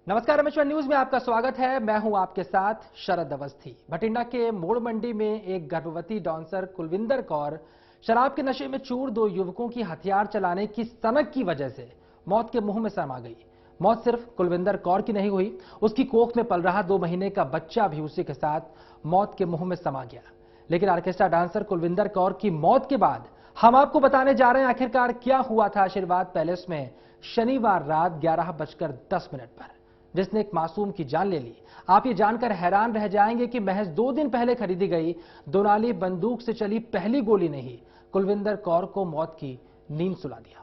नमस्कार, रमेश्वर न्यूज में आपका स्वागत है। मैं हूं आपके साथ शरद अवस्थी। भटिंडा के मोड़ मंडी में एक गर्भवती डांसर कुलविंदर कौर शराब के नशे में चूर दो युवकों की हथियार चलाने की सनक की वजह से मौत के मुंह में समा गई। मौत सिर्फ कुलविंदर कौर की नहीं हुई, उसकी कोख में पल रहा 2 महीने का बच्चा भी उसी के साथ मौत के मुंह में समा गया। लेकिन ऑर्केस्ट्रा डांसर कुलविंदर कौर की मौत के बाद हम आपको बताने जा रहे हैं आखिरकार क्या हुआ था आशीर्वाद पैलेस में शनिवार रात 11:10 पर, जिसने एक मासूम की जान ले ली। आप ये जानकर हैरान रह जाएंगे कि महज 2 दिन पहले खरीदी गई दोनाली बंदूक से चली पहली गोली ने ही कुलविंदर कौर को मौत की नींद सुला दिया।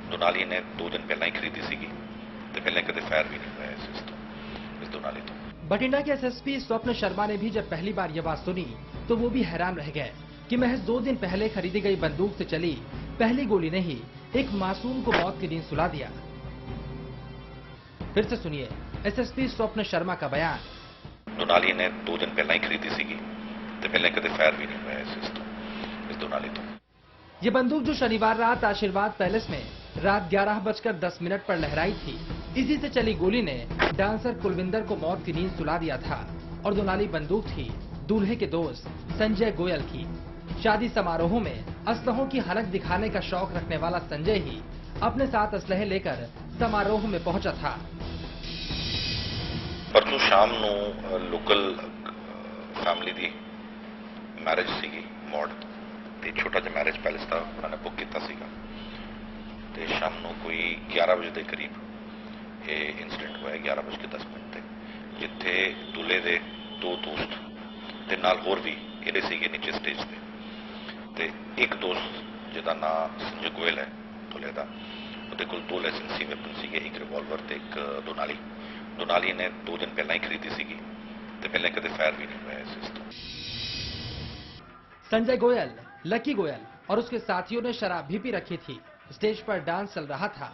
दोनाली ने 2 दिन पहला ही खरीदी सी तो पहले कदे फायर भी नहीं हुआ इस दोनाली तो। भटिंडा के एसएसपी स्वप्न शर्मा ने भी जब पहली बार यह बात सुनी तो वो भी हैरान रह गए कि महज 2 दिन पहले खरीदी गई बंदूक से चली पहली गोली ने ही एक मासूम को मौत की नींद सुला दिया। फिर से सुनिए एसएसपी स्वप्न शर्मा का बयान। दोनाली ने 2 दिन पहला ही खरीदी सी तो पहले कदे फायर भी नहीं हुआ इस दोनाली तो। ये बंदूक जो शनिवार रात आशीर्वाद पैलेस में रात 11:10 पर लहराई थी, इसी से चली गोली ने डांसर कुलविंदर को मौत की नींद सुला दिया था। और दोनाली बंदूक थी दूल्हे के दोस्त संजय गोयल की। शादी समारोह में असलहों की हलक दिखाने का शौक रखने वाला संजय ही अपने साथ असलहे लेकर समारोह में पहुंचा था। परसों शाम ਨੂੰ लोकल फैमिली ਦੀ मैरिज ਸੀਗੀ ਮੋੜ ਤੇ छोटा ਜਿਹਾ मैरिज पैलेस ਦਾ ਉਹਨਾਂ ਨੇ ਬੁੱਕ ਕੀਤਾ ਸੀਗਾ ਤੇ शाम ਨੂੰ कोई 11 ਵਜੇ ਦੇ ਕਰੀਬ ਇਹ इंसिडेंट ਹੋਇਆ 11:10 ਤੇ ਜਿੱਥੇ दूल्हे ਦੇ 2 ਦੋਸਤ ਤੇ ਨਾਲ ਹੋਰ ਵੀ ਇਹਦੇ ਸੀਗੇ ਨੀਚੇ ਸਟੇਜ ਤੇ ਇੱਕ ਦੋਸਤ ਜਿਹਦਾ ਨਾਮ ਸੰਜੇ ਗੋਇਲ ਹੈ दूल्हे ਦਾ, ਉਹਦੇ ਕੋਲ 2 ਲਾਇਸੈਂਸੀ ਵੈਪਨ ਸੀਗੇ, ਇੱਕ ਰਿਵਾਲਵਰ ਤੇ ਇੱਕ दोनाली ने 2 दिन पहला ही खरीदी सी तो पहले कदे फायर भी नहीं हुआ इस तो। संजय गोयल, लकी गोयल और उसके साथियों ने शराब भी पी रखी थी। स्टेज पर डांस चल रहा था।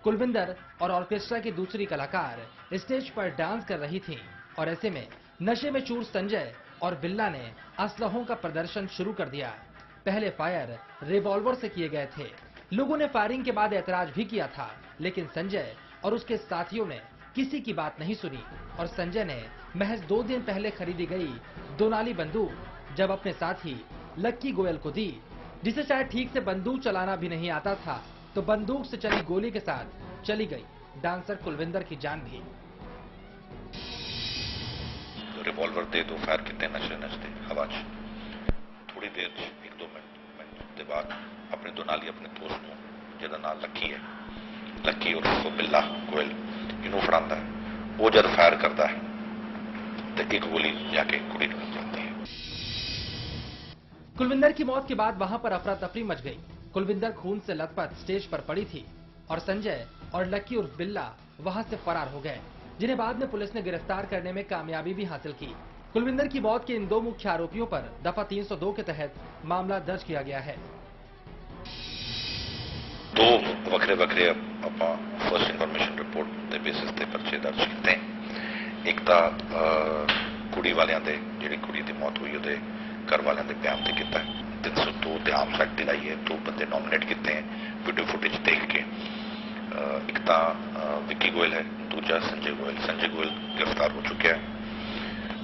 कुलविंदर और ऑर्केस्ट्रा की दूसरी कलाकार स्टेज पर डांस कर रही थी और ऐसे में नशे में चूर संजय और बिल्ला ने असलहों का प्रदर्शन शुरू कर दिया। पहले फायर रिवॉल्वर से किए गए थे। लोगों ने फायरिंग के बाद ऐतराज भी किया था, लेकिन संजय और उसके साथियों ने किसी की बात नहीं सुनी और संजय ने महज 2 दिन पहले खरीदी गई दोनाली बंदूक जब अपने साथी लक्की गोयल को दी, जिसे शायद ठीक से बंदूक चलाना भी नहीं आता था, तो बंदूक से चली गोली के साथ चली गई डांसर कुलविंदर की जान भी। रिवॉल्वर दे 2 फायर कितने नशते हवा च थोड़ी देर 1-2 मिनट के बाद अपने दोनाली अपने दोस्त को जिहदा नाम लक्की है, लक्की और बिल्ला गोयल इनू फड़ाता है, वो जब फायर करता है तो एक गोली जाके कुड़ी निकल जाती है। कुलविंदर की मौत के बाद वहां पर अफरा तफरी मच गई। कुलविंदर खून से लथपथ स्टेज पर पड़ी थी और संजय और लक्की उर्फ बिल्ला वहां से फरार हो गए, जिन्हें बाद में पुलिस ने गिरफ्तार करने में कामयाबी भी हासिल की। कुलविंदर की मौत के इन 2 मुख्य आरोपियों पर दफा 302 के तहत मामला दर्ज किया गया है। 2 ਵੱਖਰੇ ਆਪਾਂ फर्स्ट इन्फॉर्मेशन रिपोर्ट के बेसिस ਤੇ ਪਰਚੇ ਦਰਜ ਕੀਤੇ। ਇੱਕ ਤਾਂ ਕੁੜੀ ਵਾਲਿਆਂ ਦੇ ਜਿਹੜੀ ਕੁੜੀ ਦੀ ਮੌਤ ਹੋਈ ਉਹਦੇ ਘਰ ਵਾਲਿਆਂ ਦੇ ਬਿਆਨ ਤੇ ਕੀਤਾ 302 ਤੇ ਆਮ ਸੈਕਟ ਦੀ ਲਾਈ ਹੈ। 2 ਬੰਦੇ ਨੋਮੀਨੇਟ ਕੀਤੇ हैं वीडियो फुटेज देख के। एक तो विक्की गोयल है, दूजा संजय गोयल गिरफ्तार हो चुका है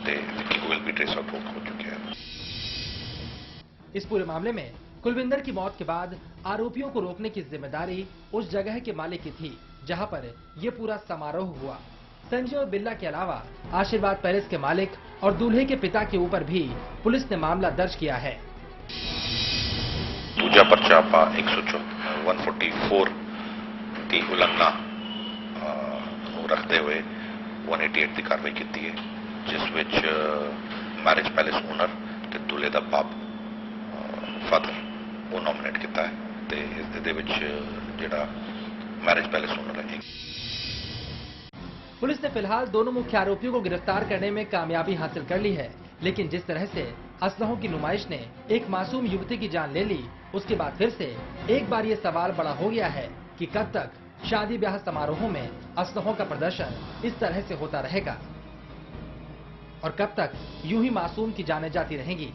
ते विक्की गोयल भी ट्रेस आउट हो चुके हैं। इस पूरे मामले में कुलविंदर की मौत के बाद आरोपियों को रोकने की जिम्मेदारी उस जगह के मालिक की थी जहां पर यह पूरा समारोह हुआ। संजय और बिल्ला के अलावा आशीर्वाद पैलेस के मालिक और दूल्हे के पिता के ऊपर भी पुलिस ने मामला दर्ज किया है। दूजा पर्चा आपा 144 की उल्लंघना रखते हुए 188 की कार्रवाई की है, जिस विच मैरिज पैलेस ओनर ते दूल्हे दा बाप फादर वो नॉमिनेट किया है ते इसदे विच जिहड़ा मैरिज पैलेस ओनर है। पुलिस ने फिलहाल दोनों मुख्य आरोपियों को गिरफ्तार करने में कामयाबी हासिल कर ली है, लेकिन जिस तरह से असलहों की नुमाइश ने एक मासूम युवती की जान ले ली, उसके बाद फिर से एक बार ये सवाल बड़ा हो गया है कि कब तक शादी ब्याह समारोहों में असलहों का प्रदर्शन इस तरह से होता रहेगा। और कब तक यूं ही मासूम की जानें जाती रहेंगी?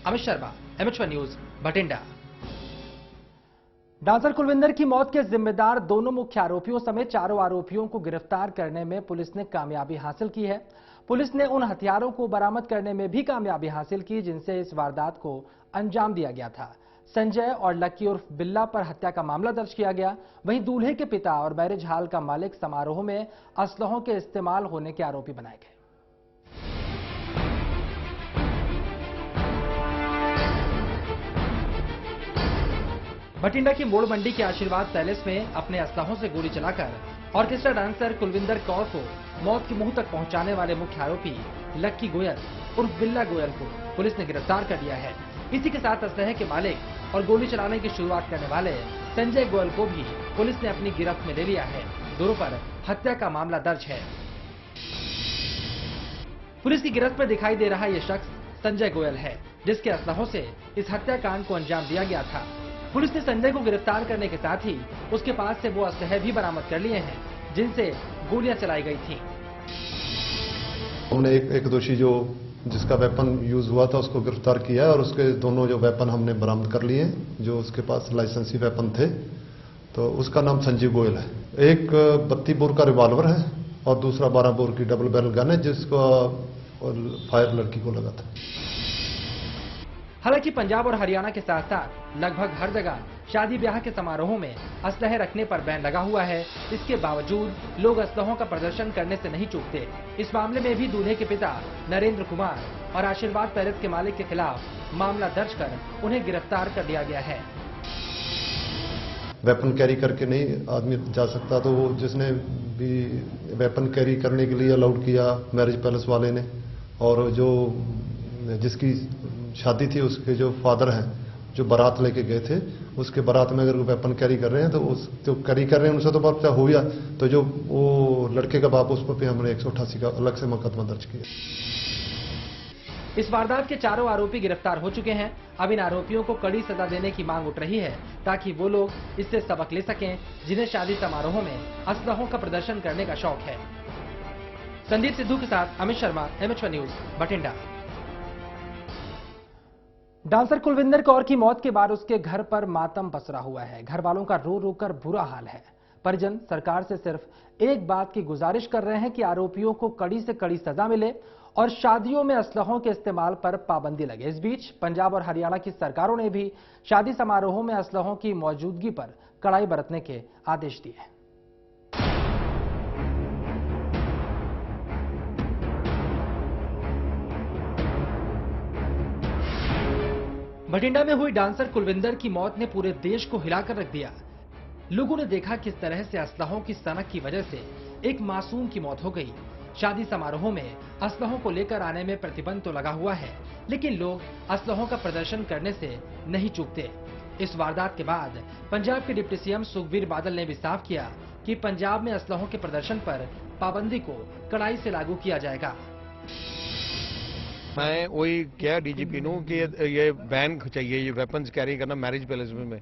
Amit Sharma, MH1 news, Bathinda. Dancer Kulwinder की मौत के जिम्मेदार दोनों मुख्य आरोपियों समेत चारों आरोपियों को गिरफ्तार करने में पुलिस ने कामयाबी हासिल की है। पुलिस ने उन हथियारों को बरामद करने में भी कामयाबी हासिल की जिनसे इस वारदात को अंजाम दिया गया था। संजय और लक्की उर्फ बिल्ला पर हत्या का मामला दर्ज किया गया। वहीं दूल्हे के पिता और मैरिज हॉल का मालिक समारोह में असलहों के इस्तेमाल होने के आरोपी बनाए गए। भटिंडा की मोड़ मंडी के आशीर्वाद पैलेस में अपने असलहों से गोली चलाकर ऑर्केस्ट्रा डांसर कुलविंदर कौर को मौत के मुंह तक पहुंचाने वाले मुख्य आरोपी लक्की गोयल उर्फ बिल्ला गोयल को पुलिस ने गिरफ्तार कर लिया है। इसी के साथ असलहे के मालिक और गोली चलाने की शुरुआत करने वाले संजय गोयल को भी पुलिस ने अपनी गिरफ्त में ले लिया है। दोनों पर हत्या का मामला दर्ज है। पुलिस की गिरफ्त में दिखाई दे रहा यह शख्स संजय गोयल है, जिसके असलहों से इस हत्याकांड को अंजाम दिया गया था। पुलिस ने संजय को गिरफ्तार करने के साथ ही उसके पास से वो असलहे भी बरामद कर लिए हैं जिनसे गोलियां चलाई गई थी। हमने एक दोषी जो जिसका वेपन यूज हुआ था उसको गिरफ्तार किया है और उसके दोनों जो वेपन हमने बरामद कर लिए हैं जो उसके पास लाइसेंसी वेपन थे। तो उसका नाम संजीव गोयल है। एक 32 बोर का रिवॉल्वर है और दूसरा 12 बोर की डबल बैरल गन है जिसका फायर लड़की को लगा था। हालांकि पंजाब और हरियाणा के साथ साथ लगभग हर जगह शादी ब्याह के समारोहों में असलहे रखने पर बैन लगा हुआ है। इसके बावजूद लोग असलहों का प्रदर्शन करने से नहीं चूकते। इस मामले में भी दूल्हे के पिता नरेंद्र कुमार और आशीर्वाद पैलेस के मालिक के खिलाफ मामला दर्ज कर उन्हें गिरफ्तार कर लिया गया है। वेपन कैरी करके नहीं आदमी जा सकता, तो वो जिसने भी वेपन कैरी करने के लिए अलाउड किया मैरिज पैलेस वाले ने, और जो जिसकी शादी थी उसके जो फादर हैं जो बारात लेके गए थे उसके बारात में अगर वो वेपन कैरी कर रहे हैं तो उस जो कैरी कर रहे हैं उनसे तो पर्चा हो गया। तो जो वो लड़के का बाप उस पर हमने 188 का अलग से मुकदमा दर्ज किया। इस वारदात के चारों आरोपी गिरफ्तार हो चुके हैं। अब इन आरोपियों को कड़ी सजा देने की मांग उठ रही है ताकि वो लोग इससे सबक ले सकें जिन्हें शादी समारोहों में असलहों का प्रदर्शन करने का शौक है। संदीप सिद्धू के साथ Amit Sharma, MH1 news, Bathinda. Dancer Kulwinder Kaur की मौत के बाद उसके घर पर मातम पसरा हुआ है। घर वालों का रो रो कर बुरा हाल है। परिजन सरकार से सिर्फ एक बात की गुजारिश कर रहे हैं कि आरोपियों को कड़ी से कड़ी सजा मिले और शादियों में असलहों के इस्तेमाल पर पाबंदी लगे। इस बीच पंजाब और हरियाणा की सरकारों ने भी शादी समारोहों में असलहों की मौजूदगी पर कड़ाई बरतने के आदेश दिए हैं। भटिंडा में हुई डांसर कुलविंदर की मौत ने पूरे देश को हिलाकर रख दिया। लोगों ने देखा किस तरह से असलहों की सनक की वजह से एक मासूम की मौत हो गई। शादी समारोहों में असलहों को लेकर आने में प्रतिबंध तो लगा हुआ है, लेकिन लोग असलहों का प्रदर्शन करने से नहीं चूकते। इस वारदात के बाद पंजाब के डिप्टी CM सुखबीर बादल ने भी साफ किया कि पंजाब में असलहों के प्रदर्शन पर पाबंदी को कड़ाई से लागू किया जाएगा। मैं वही क्या DGP नु कि ये बैन चाहिए, ये वेपन्स कैरी करना मैरिज पैलेस में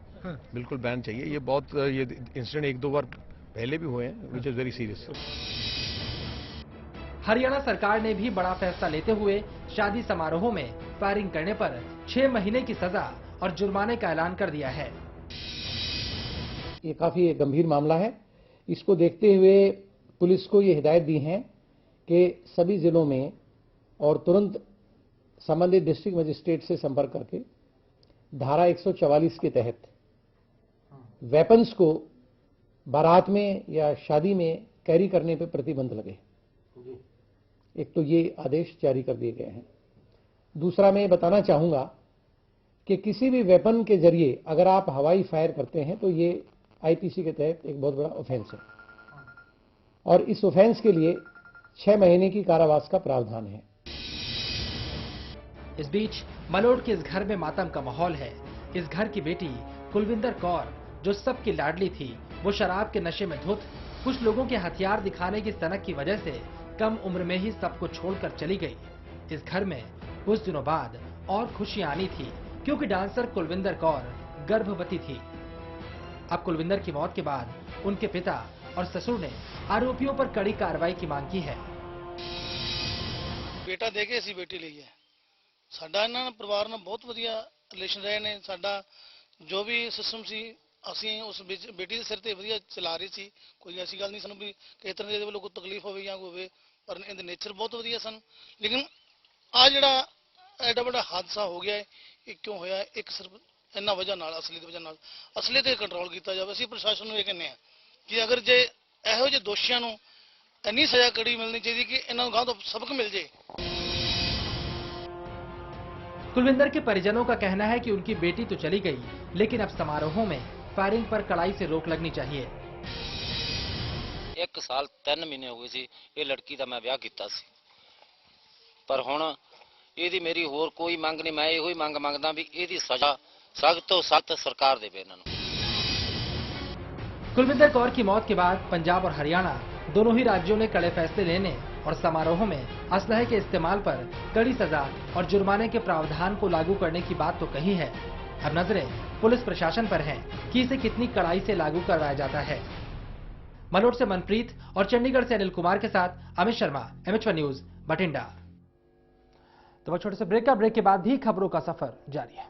बिल्कुल बैन चाहिए। ये बहुत ये इंसिडेंट 1-2 बार पहले भी हुए हैं, which is very serious. Haryana सरकार ने भी बड़ा फैसला लेते हुए शादी समारोहों में फायरिंग करने पर 6 महीने की सजा और जुर्माने का ऐलान कर दिया है। ये काफी गंभीर मामला है। इसको देखते हुए पुलिस को ये हिदायत दी है कि सभी जिलों में और तुरंत संबंधित डिस्ट्रिक्ट मजिस्ट्रेट से संपर्क करके धारा 144 के तहत वेपन्स को बारात में या शादी में कैरी करने पर प्रतिबंध लगे। एक तो ये आदेश जारी कर दिए गए हैं। दूसरा मैं बताना चाहूंगा कि किसी भी वेपन के जरिए अगर आप हवाई फायर करते हैं तो ये IPC के तहत एक बहुत बड़ा ऑफेंस है और इस ऑफेंस के लिए 6 महीने की कारावास का प्रावधान है। इस बीच मलोड के इस घर में मातम का माहौल है। इस घर की बेटी कुलविंदर कौर जो सबकी लाडली थी, वो शराब के नशे में धुत कुछ लोगों के हथियार दिखाने की सनक की वजह से कम उम्र में ही सबको छोड़कर चली गई। इस घर में कुछ दिनों बाद और खुशियां आनी थी क्योंकि डांसर कुलविंदर कौर गर्भवती थी। अब कुलविंदर की मौत के बाद उनके पिता और ससुर ने आरोपियों पर कड़ी कार्रवाई की मांग की है। बेटा दे के ਅਸੀਂ ਬੇਟੀ ਲਈ ਹੈ। ਸਾਡਾ ਇਹਨਾਂ ਨਾਲ ਪਰਿਵਾਰ ਨਾਲ ਬਹੁਤ ਵਧੀਆ ਰਿਲੇਸ਼ਨ ਰਹੇ ਨੇ। ਸਾਡਾ ਜੋ ਵੀ ਸਿਸਟਮ ਸੀ ਅਸੀਂ ਉਸ ਬੇਟੀ ਦੇ ਸਿਰ ਤੇ ਵਧੀਆ ਚਲਾ ਰਹੇ ਸੀ। ਕੋਈ ਐਸੀ ਗੱਲ ਨਹੀਂ ਸਾਨੂੰ ਵੀ ਕਿਸੇ ਤਰ੍ਹਾਂ ਦੇ ਵੱਲੋਂ ਕੋਈ ਤਕਲੀਫ ਹੋਵੇ ਜਾਂ ਹੋਵੇ, ਪਰ ਇਹਦੇ ਨੇਚਰ ਬਹੁਤ ਵਧੀਆ ਸਨ। ਲੇਕਿਨ ਆ ਜਿਹੜਾ ਐਡਾ ਵੱਡਾ ਹਾਦਸਾ ਹੋ ਗਿਆ ਇਹ ਕਿਉਂ ਹੋਇਆ? ਇੱਕ ਸਿਰਫ ਇਹਨਾਂ ਵਜ੍ਹਾ ਨਾਲ, ਅਸਲੀ ਦੀ ਵਜ੍ਹਾ ਨਾਲ। ਅਸਲੀ ਤੇ ਕੰਟਰੋਲ ਕੀਤਾ ਜਾਵੇ। ਅਸੀਂ ਪ੍ਰਸ਼ਾਸਨ ਨੂੰ ਇਹ ਕਹਿੰਦੇ ਹਾਂ ਕਿ ਅਗਰ ਜੇ ਇਹੋ ਜਿਹੇ ਦੋਸ਼ੀਆਂ ਨੂੰ ਇੰਨੀ ਸਜ਼ਾ ਕੜੀ ਮਿਲਣੀ ਚਾਹੀਦੀ कि इन्होंने गांव तो सबक मिल जाए। कुलविंदर के परिजनों का कहना है कि उनकी बेटी तो चली गई, लेकिन अब समारोहों में फायरिंग पर कड़ाई से रोक लगनी चाहिए। 1 साल 3 महीने हो गए सी ये लड़की का मैं ब्याह किया सी, पर हुण ਇਹਦੀ मेरी होर कोई मंग नहीं। मैं ਇਹੋ ਹੀ ਮੰਗ ਮੰਗਦਾ भी ਇਹਦੀ सजा सख्त तो सख्त सरकार देवे इन्हां नूं। कुलविंदर कौर की मौत के बाद पंजाब और हरियाणा दोनों ही राज्यों ने कड़े फैसले लेने और समारोहों में असलहे के इस्तेमाल पर कड़ी सजा और जुर्माने के प्रावधान को लागू करने की बात तो कही है। अब नजरें पुलिस प्रशासन पर हैं कि इसे कितनी कड़ाई से लागू करवाया जाता है। मलोट से मनप्रीत और चंडीगढ़ से अनिल कुमार के साथ अमित शर्मा, MH1 न्यूज, बठिंडा। तो छोटे से ब्रेक के बाद भी खबरों का सफर जारी है।